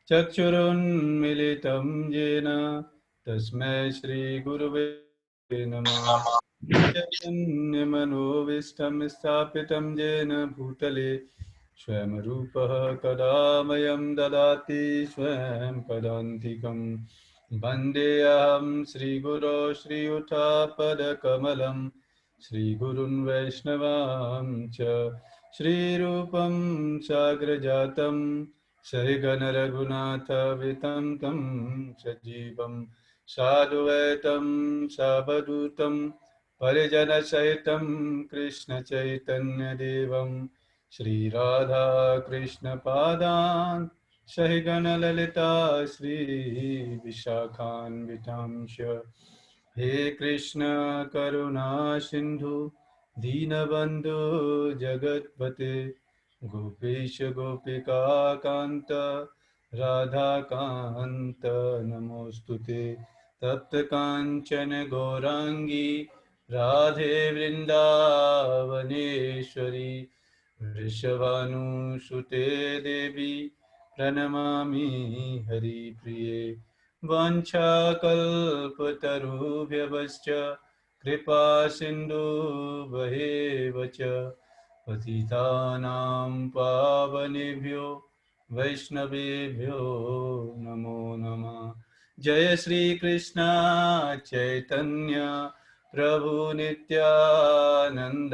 चक्षुरुन्मिलितं येन तस्मै श्रीगुरुवे नमः। चैतन्यमनोभीष्टं स्थापितं येन भूतले स्वयं रूपः कदा मह्यं ददाति स्वयं पदान्तिकं। वन्देऽहं श्रीगुरो श्रीयुतापदकमलं श्रीगुरुन् वैष्णवां च श्रीरूपं साग्रजातं सहिगणरघुनाथवितं तं सजीवं साधुवैतं सावधूतं परिजनसहितं कृष्णचैतन्यदेवं श्रीराधा कृष्णपादान् सहिगणललिता श्रीविशाखान्वितांश। हे कृष्ण करुणा सिंधु दीनबंधु जगतपते गोपेश गोपिका कांत राधा कांत नमोस्तुते। तप्त कांचन गौरांगी राधे वृंदावनेश्वरी वृषभानुसुते देवी प्रणमामि हरिप्रिये। वाञ्छाकल्पतरुभ्यश्च कृपा सिन्धुभ्येव च पतितानां पावनेभ्यो वैष्णवेभ्यो नमो नमः। जय श्री कृष्ण चैतन्य प्रभु नित्यानंद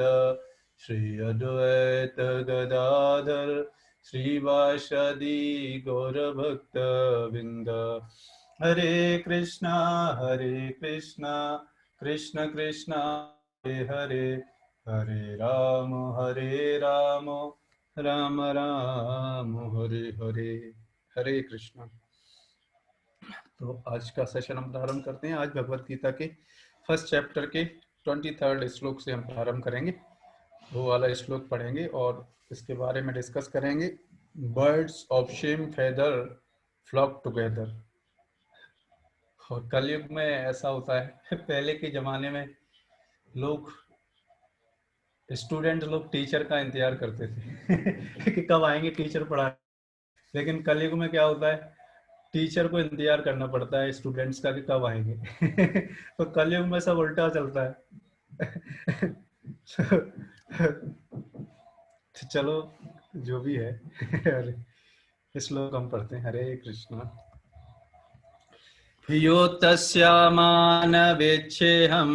श्री अद्वैत गदाधर श्रीवासादि गौरभक्तवृंद। हरे कृष्णा कृष्ण कृष्ण हरे हरे, हरे राम राम राम हरे हरे। हरे कृष्णा। तो आज का सेशन हम प्रारंभ करते हैं। आज भगवत गीता के फर्स्ट चैप्टर के 23rd श्लोक से हम प्रारंभ करेंगे। वो वाला श्लोक पढ़ेंगे और इसके बारे में डिस्कस करेंगे। Birds of same feather flock together. और कलयुग में ऐसा होता है, पहले के जमाने में स्टूडेंट लोग टीचर का इंतजार करते थे कि कब आएंगे टीचर पढ़ा। लेकिन कलयुग में क्या होता है, टीचर को इंतजार करना पड़ता है स्टूडेंट्स का कि कब आएंगे। तो कलयुग में सब उल्टा चलता है। तो चलो जो भी है, श्लोक हम पढ़ते हैं। हरे कृष्णा। यो तस्यामानवेच्छेहं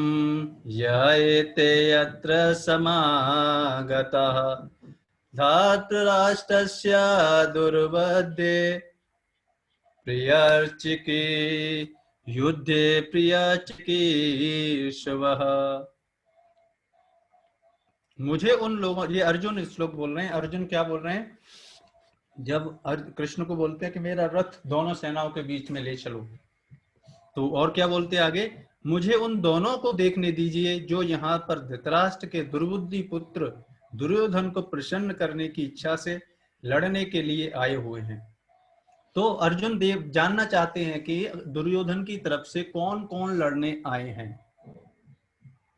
य एते यत्र समागतः धातराष्ट्रस्य दुर्बद्धे प्रियर्चिकी युद्धे प्रियचिकीर्षवः। मुझे उन लोगों, ये अर्जुन श्लोक बोल रहे हैं। अर्जुन क्या बोल रहे हैं, जब कृष्ण को बोलते हैं कि मेरा रथ दोनों सेनाओं के बीच में ले चलो, तो और क्या बोलते हैं आगे, मुझे उन दोनों को देखने दीजिए जो यहाँ पर धृतराष्ट्र के दुर्बुद्धि पुत्र दुर्योधन को प्रसन्न करने की इच्छा से लड़ने के लिए आए हुए हैं। तो अर्जुन देव जानना चाहते हैं कि दुर्योधन की तरफ से कौन कौन लड़ने आए हैं।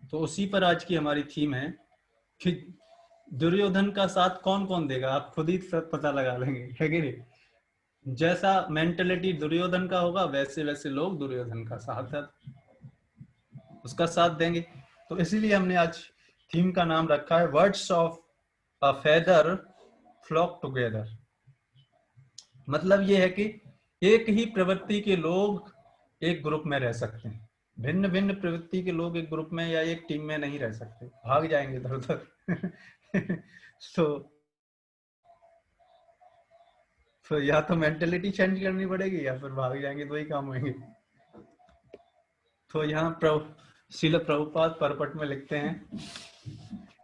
तो उसी पर आज की हमारी थीम है कि दुर्योधन का साथ कौन कौन देगा। आप खुद ही पता लगा लेंगे, है कि नहीं। जैसा मेंटलिटी दुर्योधन का होगा वैसे वैसे लोग दुर्योधन का उसका साथ देंगे। तो इसीलिए हमने आज थीम का नाम रखा है birds of a feather flock together. मतलब ये है कि एक ही प्रवृत्ति के लोग एक ग्रुप में रह सकते हैं, भिन्न भिन्न प्रवृत्ति के लोग एक ग्रुप में या एक टीम में नहीं रह सकते, भाग जाएंगे इधर उधर। तो या तो मेंटेलिटी चेंज करनी पड़ेगी या फिर भाग जाएंगे, दो ही काम होंगे। तो यहाँ श्रील प्रभुपाद परपट में लिखते हैं,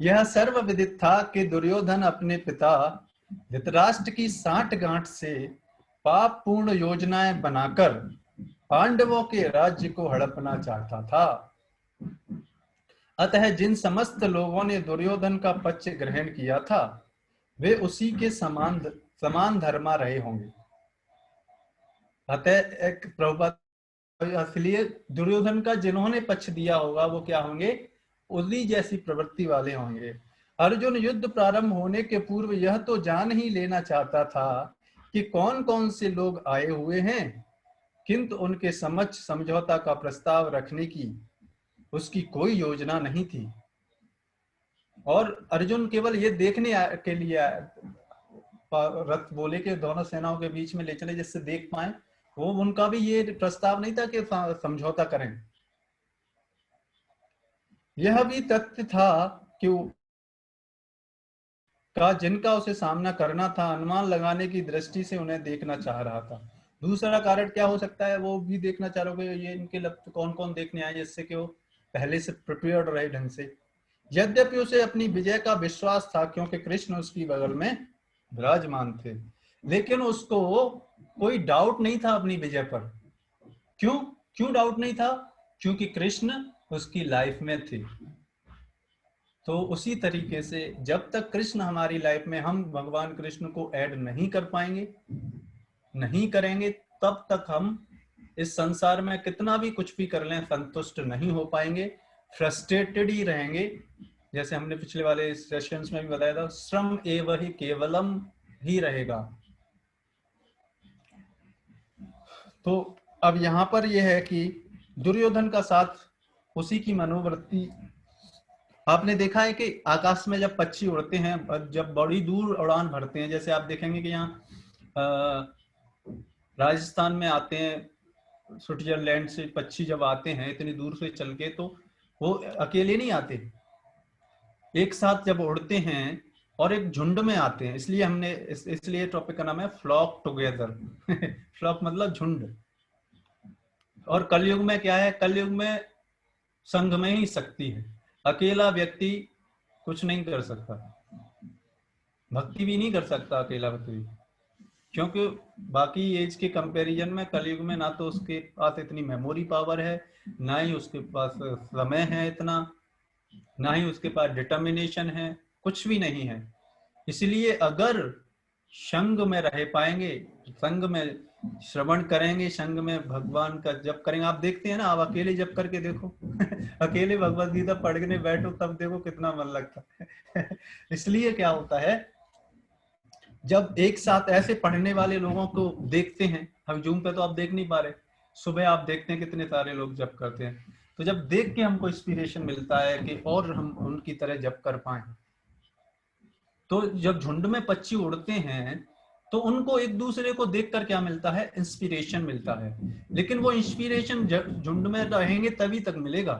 यह सर्वविदित था कि दुर्योधन अपने पिता धृतराष्ट्र की सांठगांठ से पाप पूर्ण योजनाएं बनाकर पांडवों के राज्य को हड़पना चाहता था। अतः जिन समस्त लोगों ने दुर्योधन का पक्ष ग्रहण किया था वे उसी के समान धर्मा रहे होंगे। अतः एक प्रभुपाद, इसलिए दुर्योधन का जिन्होंने पक्ष दिया होगा वो क्या होंगे, उसी जैसी प्रवृत्ति वाले होंगे। अर्जुन युद्ध प्रारंभ होने के पूर्व यह तो जान ही लेना चाहता था कि कौन कौन से लोग आए हुए हैं, किंतु उनके समक्ष समझौता का प्रस्ताव रखने की उसकी कोई योजना नहीं थी। और अर्जुन केवल ये देखने के लिए रथ बोले कि दोनों सेनाओं के बीच में ले चले जिससे देख पाए, वो उनका भी ये प्रस्ताव नहीं था कि समझौता करें। यह भी तथ्य था कि जिनका उसे सामना करना था, अनुमान लगाने की दृष्टि से उन्हें देखना चाह रहा था। दूसरा कारण क्या हो सकता है, वो भी देखना चाह रहे हो ये इनके लफ्ज कौन कौन देखने आए, जिससे कि वो पहले से प्रिपेयर्ड रहे ढंग से। यद्यपि उसे अपनी विजय का विश्वास था, क्योंकि कृष्ण उसकी बगल में विराजमान थे, लेकिन उसको कोई डाउट नहीं था अपनी विजय पर। क्यों डाउट नहीं था? क्योंकि कृष्ण उसकी लाइफ में थे। तो उसी तरीके से जब तक कृष्ण हमारी लाइफ में, हम भगवान कृष्ण को ऐड नहीं कर पाएंगे, नहीं करेंगे, तब तक हम इस संसार में कितना भी कुछ भी कर लें संतुष्ट नहीं हो पाएंगे, फ्रस्ट्रेटेड ही रहेंगे। जैसे हमने पिछले वाले सेशंस में भी बताया था, श्रम एव ही केवलम ही रहेगा। तो अब यहाँ पर यह है कि दुर्योधन का साथ, उसी की मनोवृत्ति। आपने देखा है कि आकाश में जब पक्षी उड़ते हैं, जब बड़ी दूर उड़ान भरते हैं, जैसे आप देखेंगे कि यहाँ राजस्थान में आते हैं, स्विट्जरलैंड से पक्षी जब आते हैं इतनी दूर से चल के, तो वो अकेले नहीं आते, एक साथ जब उड़ते हैं और एक झुंड में आते हैं। इसलिए हमने इसलिए टॉपिक का नाम है फ्लॉक टुगेदर। फ्लॉक मतलब झुंड। और कलयुग में क्या है, कलयुग में संघ में ही शक्ति है, अकेला व्यक्ति कुछ नहीं कर सकता, भक्ति भी नहीं कर सकता अकेला व्यक्ति, क्योंकि बाकी एज के कंपैरिजन में कलयुग में ना तो उसके पास इतनी मेमोरी पावर है, ना ही उसके पास समय है इतना, ना ही उसके पास डिटर्मिनेशन है, कुछ भी नहीं है। इसलिए अगर संग में रह पाएंगे, संग में श्रवण करेंगे, संग में भगवान का जप करेंगे। आप देखते हैं ना, आप अकेले जप करके देखो। अकेले भगवत गीता पढ़ने बैठो तब देखो कितना मन लगता है। इसलिए क्या होता है, जब एक साथ ऐसे पढ़ने वाले लोगों को देखते हैं, हम जूम पे तो आप देख नहीं पा रहे, सुबह आप देखते हैं कितने सारे लोग जप करते हैं, तो जब देख के हमको इंस्पिरेशन मिलता है कि और हम उनकी तरह जप कर पाए। तो जब झुंड में पक्षी उड़ते हैं तो उनको एक दूसरे को देखकर क्या मिलता है, इंस्पिरेशन मिलता है। लेकिन वो इंस्पिरेशन झुंड में रहेंगे तभी तक मिलेगा,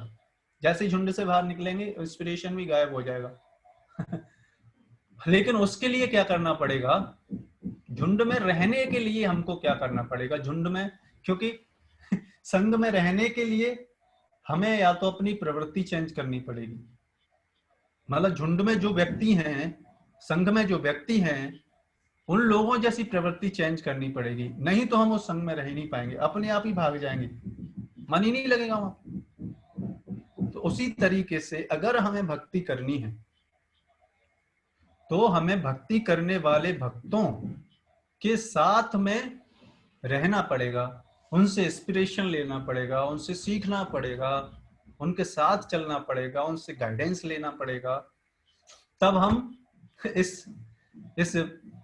जैसे झुंड से बाहर निकलेंगे इंस्पिरेशन भी गायब हो जाएगा। लेकिन उसके लिए क्या करना पड़ेगा, झुंड में रहने के लिए हमको क्या करना पड़ेगा, झुंड में, क्योंकि संघ में रहने के लिए हमें या तो अपनी प्रवृत्ति चेंज करनी पड़ेगी, मतलब झुंड में जो व्यक्ति हैं, संघ में जो व्यक्ति हैं, उन लोगों जैसी प्रवृत्ति चेंज करनी पड़ेगी, नहीं तो हम उस संघ में रह नहीं पाएंगे, अपने आप ही भाग जाएंगे, मन ही नहीं लगेगा वहां। तो उसी तरीके से अगर हमें भक्ति करनी है तो हमें भक्ति करने वाले भक्तों के साथ में रहना पड़ेगा, उनसे इंस्पिरेशन लेना पड़ेगा, उनसे सीखना पड़ेगा, उनके साथ चलना पड़ेगा, उनसे गाइडेंस लेना पड़ेगा, तब हम इस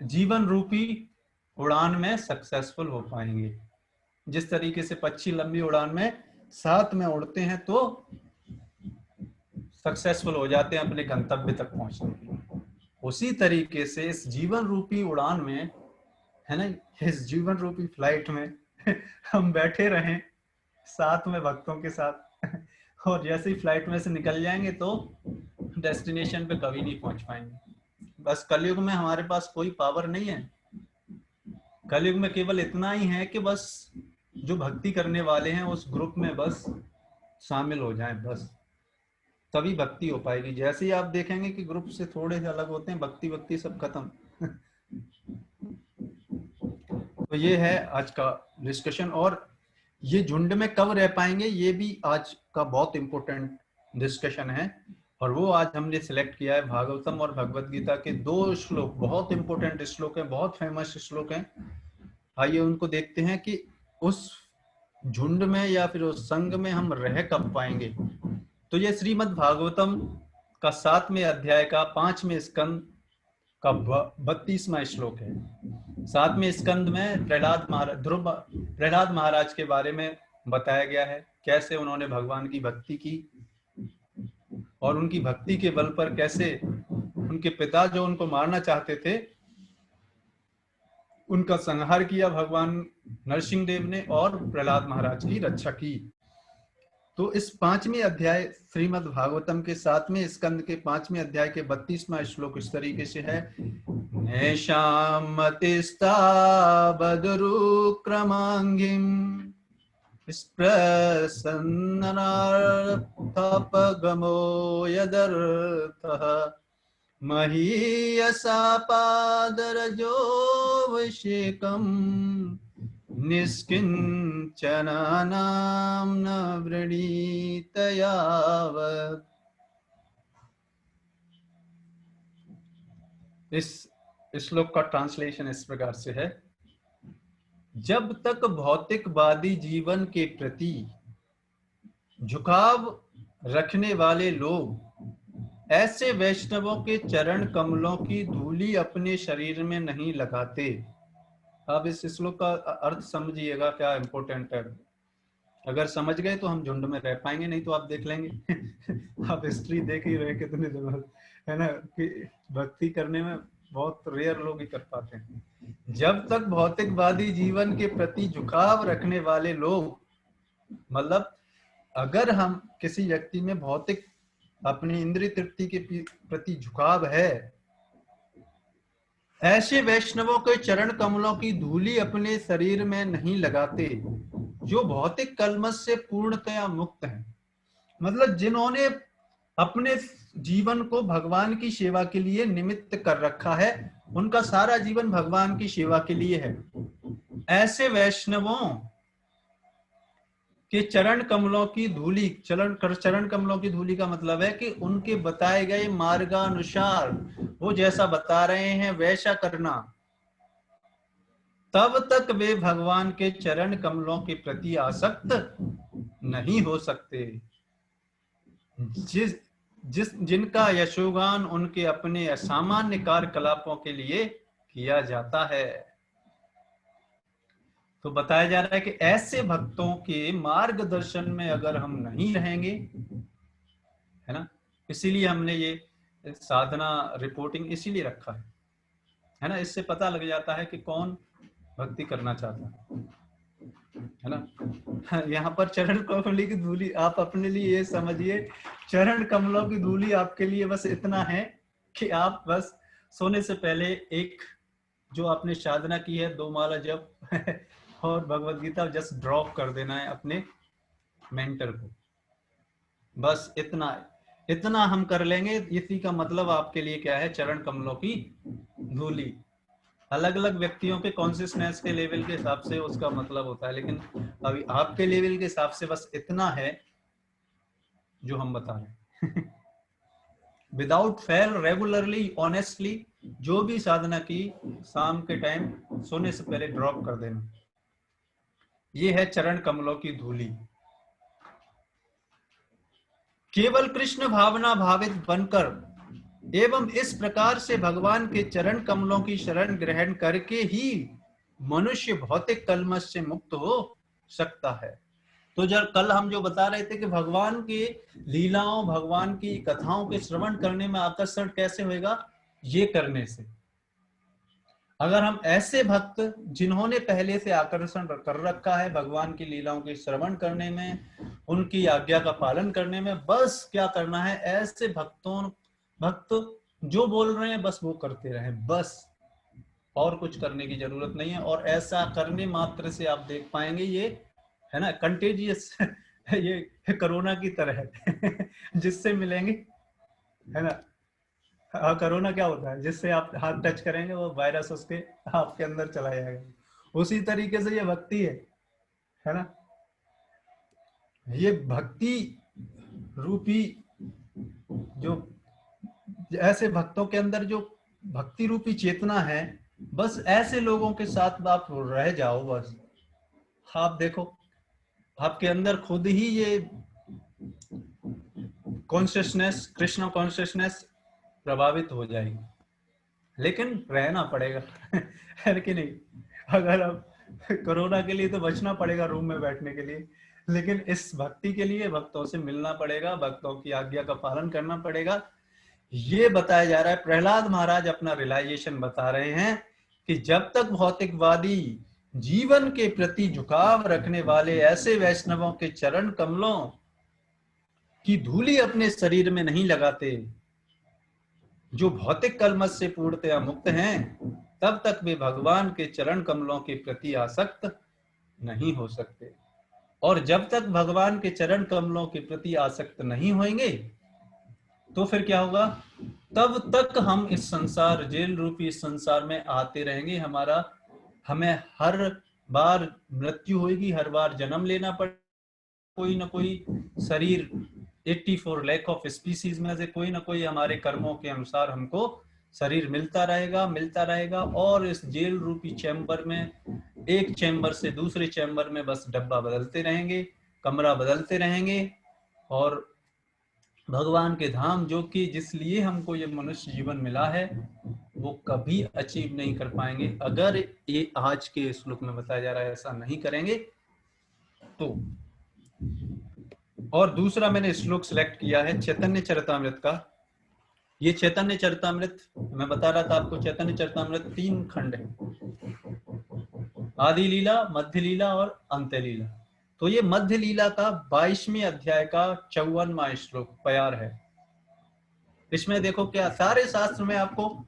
जीवन रूपी उड़ान में सक्सेसफुल हो पाएंगे। जिस तरीके से पक्षी लंबी उड़ान में साथ में उड़ते हैं तो सक्सेसफुल हो जाते हैं अपने गंतव्य तक पहुंचने के लिए, उसी तरीके से इस जीवन रूपी उड़ान में, है ना, इस जीवन रूपी फ्लाइट में हम बैठे रहें साथ में भक्तों के साथ, और जैसे ही फ्लाइट में से निकल जाएंगे तो डेस्टिनेशन पे कभी नहीं पहुंच पाएंगे। बस कलयुग में हमारे पास कोई पावर नहीं है, कलयुग में केवल इतना ही है कि बस जो भक्ति करने वाले हैं उस ग्रुप में बस शामिल हो जाएं, बस तभी भक्ति हो पाएगी। जैसे ही आप देखेंगे कि ग्रुप से थोड़े से अलग होते हैं, भक्ति सब खत्म। तो ये है आज का डिस्कशन, और ये झुंड में कब रह पाएंगे ये भी आज का बहुत इंपॉर्टेंट डिस्कशन है, और वो आज हमने सिलेक्ट किया है भागवतम और भगवत गीता के 2 श्लोक, बहुत इंपॉर्टेंट श्लोक हैं, बहुत फेमस श्लोक हैं। आइए उनको देखते हैं कि उस झुंड में या फिर उस संघ में हम रह कब पाएंगे। तो ये श्रीमद् भागवतम का 7वें अध्याय का 5वें स्कंद का 32वां श्लोक है। 7वें स्कंद में प्रहलाद महाराज के बारे में बताया गया है, कैसे उन्होंने भगवान की भक्ति की और उनकी भक्ति के बल पर कैसे उनके पिता जो उनको मारना चाहते थे उनका संहार किया भगवान नरसिंह देव ने और प्रहलाद महाराज की रक्षा की। तो इस 5वें अध्याय श्रीमद् भागवतम के 7वें स्कंद के 5वें अध्याय के 32वां श्लोक इस तरीके से है, नैषां मतिस्ता बदरुक्रमांगिं स्प्रसन्नार्थपगमो यदर्थः महीयसापादरजोऽभिषेकं निष्किञ्चनानां न वृणीत यावत्। इस श्लोक का ट्रांसलेशन इस प्रकार से है, जब तक भौतिकवादी जीवन के प्रति झुकाव रखने वाले लोग ऐसे वैष्णवों के चरण कमलों की धूली अपने शरीर में नहीं लगाते। अब इस श्लोक का अर्थ समझिएगा, क्या इंपॉर्टेंट है। अगर समझ गए तो हम झुंड में रह पाएंगे, नहीं तो आप देख लेंगे आप हिस्ट्री देख ही रहे कितने जगह है ना कि भक्ति करने में बहुत रेयर लोग ही कर पाते हैं। जब तक भौतिकवादी जीवन के प्रति झुकाव रखने वाले लोग, मतलब अगर हम किसी व्यक्ति में भौतिक अपनी इंद्रिय तृप्ति के प्रति झुकाव है, ऐसे वैष्णवों के चरण कमलों की धूली अपने शरीर में नहीं लगाते जो भौतिक कलमश से पूर्णतया मुक्त हैं। मतलब जिन्होंने अपने जीवन को भगवान की सेवा के लिए निमित्त कर रखा है, उनका सारा जीवन भगवान की सेवा के लिए है। ऐसे वैष्णवों के चरण कमलों की धूली, चरण कमलों की धूली का मतलब है कि उनके बताए गए मार्गानुसार वो जैसा बता रहे हैं वैसा करना, तब तक वे भगवान के चरण कमलों के प्रति आसक्त नहीं हो सकते। जिनका यशोगान उनके अपने असामान्य कार्यकलापों के लिए किया जाता है। तो बताया जा रहा है कि ऐसे भक्तों के मार्गदर्शन में अगर हम नहीं रहेंगे, है ना, इसीलिए हमने ये साधना रिपोर्टिंग इसीलिए रखा है ना, इससे पता लग जाता है कि कौन भक्ति करना चाहता है ना। यहाँ पर चरण कमलों की धूली, आप अपने लिए ये समझिए, चरण कमलों की धूली आपके लिए बस इतना है कि आप बस सोने से पहले एक जो आपने साधना की है 2 माला जप और भगवत गीता जस्ट ड्रॉप कर देना है अपने मेंटर को, बस इतना हम कर लेंगे। इसी का मतलब आपके लिए क्या है, चरण कमलों की धूली। अलग अलग व्यक्तियों के कॉन्शियसनेस के लेवल के हिसाब से उसका मतलब होता है, लेकिन अभी आपके लेवल के हिसाब से बस इतना है जो हम बता रहे हैं। विदाउट फेल, रेगुलरली, ऑनेस्टली जो भी साधना की, शाम के टाइम सोने से पहले ड्रॉप कर देना। ये है चरण कमलों की धूली। केवल कृष्ण भावना भावित बनकर एवं इस प्रकार से भगवान के चरण कमलों की शरण ग्रहण करके ही मनुष्य भौतिक कलमश से मुक्त हो सकता है। तो जब कल हम जो बता रहे थे कि भगवान की लीलाओं, भगवान की कथाओं के श्रवण करने में आकर्षण कैसे होगा, ये करने से। अगर हम ऐसे भक्त जिन्होंने पहले से आकर्षण कर रखा है भगवान की लीलाओं के श्रवण करने में, उनकी आज्ञा का पालन करने में, बस क्या करना है, ऐसे भक्त जो बोल रहे हैं बस वो करते रहें, बस और कुछ करने की जरूरत नहीं है। और ऐसा करने मात्र से आप देख पाएंगे, ये है ना कंटेजियस ये कोरोना की तरह है जिससे मिलेंगे, है ना। कोरोना क्या होता है, जिससे आप हाथ टच करेंगे वो वायरस उसके आपके अंदर चला जाएगा, उसी तरीके से ये भक्ति है ना। ये भक्ति रूपी जो ऐसे भक्तों के अंदर जो भक्ति रूपी चेतना है, बस ऐसे लोगों के साथ आप रह जाओ, बस आप देखो आपके अंदर खुद ही ये कॉन्शियसनेस, कृष्ण कॉन्शियसनेस प्रभावित हो जाएगी, लेकिन रहना पड़ेगा है कि नहीं? अगर अब कोरोना के लिए तो बचना पड़ेगा रूम में बैठने के लिए, लेकिन इस भक्ति के लिए भक्तों से मिलना पड़ेगा, भक्तों की आज्ञा का पालन करना पड़ेगा। ये बताया जा रहा है, प्रहलाद महाराज अपना रियलाइजेशन बता रहे हैं कि जब तक भौतिकवादी जीवन के प्रति झुकाव रखने वाले ऐसे वैष्णवों के चरण कमलों की धूली अपने शरीर में नहीं लगाते, जो भौतिक कलमश से पूर्णतया मुक्त हैं, तब तक वे भगवान के चरण कमलों के प्रति आसक्त नहीं हो सकते। और जब तक भगवान के चरण कमलों के प्रति आसक्त नहीं होंगे तो फिर क्या होगा? तब तक हम इस संसार, जेल रूपी इस संसार में आते रहेंगे। हमें हर बार मृत्यु होगी, हर बार जन्म लेना पड़ेगा, कोई ना कोई शरीर 84 लाख ऑफ स्पीसीज में से कोई ना कोई हमारे कर्मों के अनुसार हमको शरीर मिलता रहेगा। और इस जेल रूपी चैम्बर में, एक चैम्बर से दूसरे चैम्बर में बस डब्बा बदलते रहेंगे, कमरा बदलते रहेंगे, और भगवान के धाम, जो कि जिस लिए हमको ये मनुष्य जीवन मिला है, वो कभी अचीव नहीं कर पाएंगे अगर ये आज के श्लोक में बताया जा रहा है ऐसा नहीं करेंगे तो। और दूसरा मैंने श्लोक सिलेक्ट किया है चैतन्य चरितामृत का। ये चैतन्य चरितामृत, मैं बता रहा था आपको, चैतन्य चरितामृत 3 खंड है, आदि लीला, मध्य लीला और अंत्य लीला। तो ये मध्य लीला का 22वें अध्याय का 54वां श्लोक प्यार है। इसमें देखो क्या सारे शास्त्र में, आपको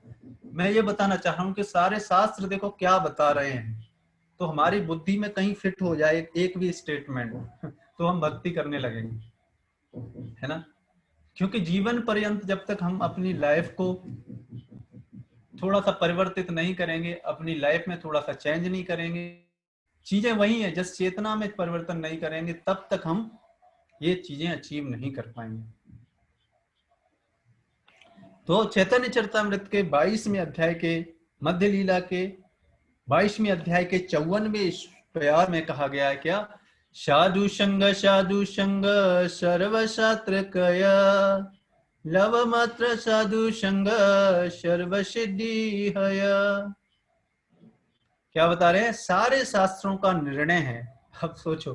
मैं ये बताना चाह रहा हूं कि सारे शास्त्र देखो क्या बता रहे हैं, तो हमारी बुद्धि में कहीं फिट हो जाए एक भी स्टेटमेंट तो हम भक्ति करने लगेंगे, है ना? क्योंकि जीवन पर्यंत जब तक हम अपनी लाइफ को थोड़ा सा परिवर्तित नहीं करेंगे, अपनी लाइफ में थोड़ा सा चेंज नहीं करेंगे, चीजें वही है, जिस चेतना में परिवर्तन नहीं करेंगे, तब तक हम ये चीजें अचीव नहीं कर पाएंगे। तो चैतन्य चरितामृत के 22वें अध्याय के मध्य लीला के 22वें अध्याय के 54वें प्यार में कहा गया है क्या? साधु संग सर्वशास्त्र कय, लव मात्र साधु संग सर्व सिद्धि हय। क्या बता रहे हैं? सारे शास्त्रों का निर्णय है। अब सोचो,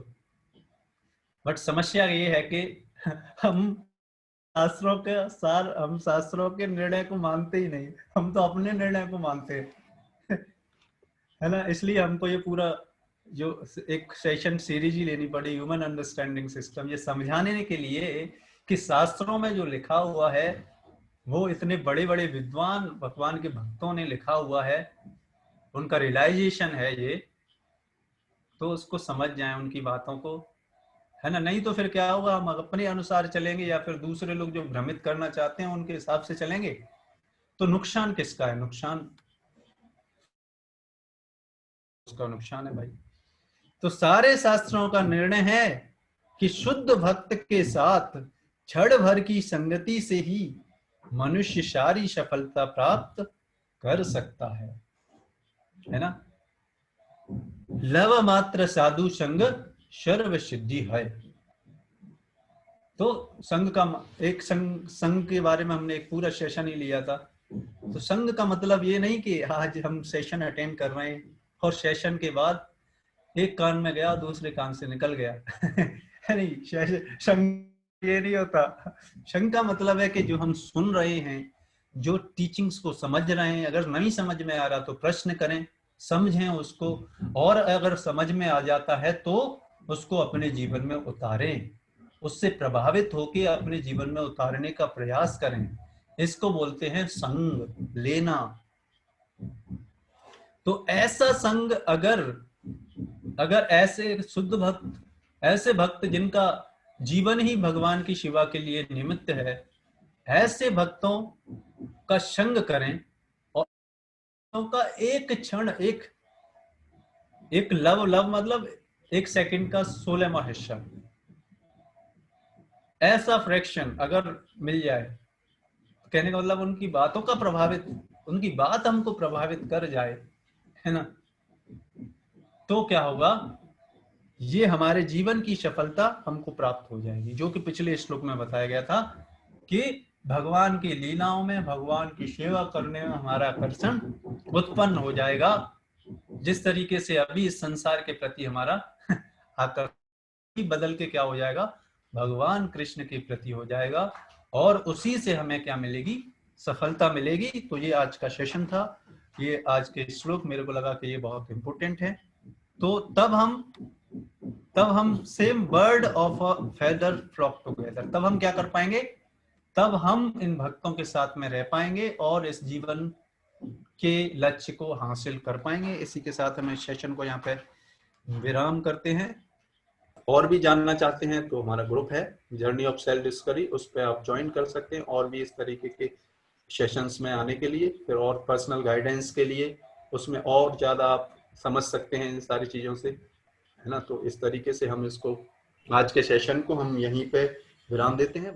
बट समस्या ये है कि हम शास्त्रों के निर्णय को मानते ही नहीं, हम तो अपने निर्णय को मानते हैं है ना? इसलिए हमको ये पूरा जो एक सेशन सीरीज ही लेनी पड़ी, ह्यूमन अंडरस्टैंडिंग सिस्टम, ये समझाने के लिए कि शास्त्रों में जो लिखा हुआ है वो इतने बड़े बड़े विद्वान भगवान के भक्तों ने लिखा हुआ है, उनका रियलाइजेशन है ये, तो उसको समझ जाएं उनकी बातों को, है ना? नहीं तो फिर क्या होगा, हम अपने अनुसार चलेंगे या फिर दूसरे लोग जो भ्रमित करना चाहते हैं उनके हिसाब से चलेंगे, तो नुकसान किसका है? नुकसान उसका नुकसान है भाई। तो सारे शास्त्रों का निर्णय है कि शुद्ध भक्त के साथ क्षण भर की संगति से ही मनुष्य सारी सफलता प्राप्त कर सकता है ना? लव मात्र साधु संग सर्व सिद्धि है। तो संघ का संघ के बारे में हमने एक पूरा सेशन ही लिया था। तो संघ का मतलब ये नहीं कि आज हम सेशन अटेंड कर रहे हैं और सेशन के बाद एक कान में गया दूसरे कान से निकल गया नहीं, संघ ये नहीं होता। संघ का मतलब है कि जो हम सुन रहे हैं, जो टीचिंग्स को समझ रहे हैं, अगर नहीं समझ में आ रहा तो प्रश्न करें, समझें उसको, और अगर समझ में आ जाता है तो उसको अपने जीवन में उतारें, उससे प्रभावित होकर अपने जीवन में उतारने का प्रयास करें। इसको बोलते हैं संग लेना। तो ऐसा संग अगर ऐसे शुद्ध भक्त, ऐसे भक्त जिनका जीवन ही भगवान की सेवा के लिए निमित्त है, ऐसे भक्तों का संग करें और का एक क्षण, एक लव मतलब 1 सेकंड का 16वां हिस्सा, ऐसा फ्रैक्शन अगर मिल जाए, कहने का मतलब उनकी बातों का उनकी बात हमको प्रभावित कर जाए, है ना? तो क्या होगा, ये हमारे जीवन की सफलता हमको प्राप्त हो जाएगी, जो कि पिछले श्लोक में बताया गया था कि भगवान की लीलाओं में, भगवान की सेवा करने में हमारा आकर्षण उत्पन्न हो जाएगा। जिस तरीके से अभी इस संसार के प्रति हमारा आकर्षण बदल के क्या हो जाएगा, भगवान कृष्ण के प्रति हो जाएगा, और उसी से हमें क्या मिलेगी, सफलता मिलेगी। तो ये आज का सेशन था, ये आज के श्लोक मेरे को लगा कि ये बहुत इंपॉर्टेंट है। तो तब हम same bird of a feather flock together, तब हम क्या कर पाएंगे, तब हम इन भक्तों के साथ में रह पाएंगे और इस जीवन के लक्ष्य को हासिल कर पाएंगे। इसी के साथ हम इस सेशन को यहाँ पे विराम करते हैं। और भी जानना चाहते हैं तो हमारा ग्रुप है जर्नी ऑफ सेल्फ डिस्कवरी, उस पर आप ज्वाइन कर सकते हैं और भी इस तरीके के सेशंस में आने के लिए, फिर और पर्सनल गाइडेंस के लिए, उसमें और ज़्यादा आप समझ सकते हैं इन सारी चीज़ों से, है ना। तो इस तरीके से हम इसको, आज के सेशन को हम यहीं पे विराम देते हैं।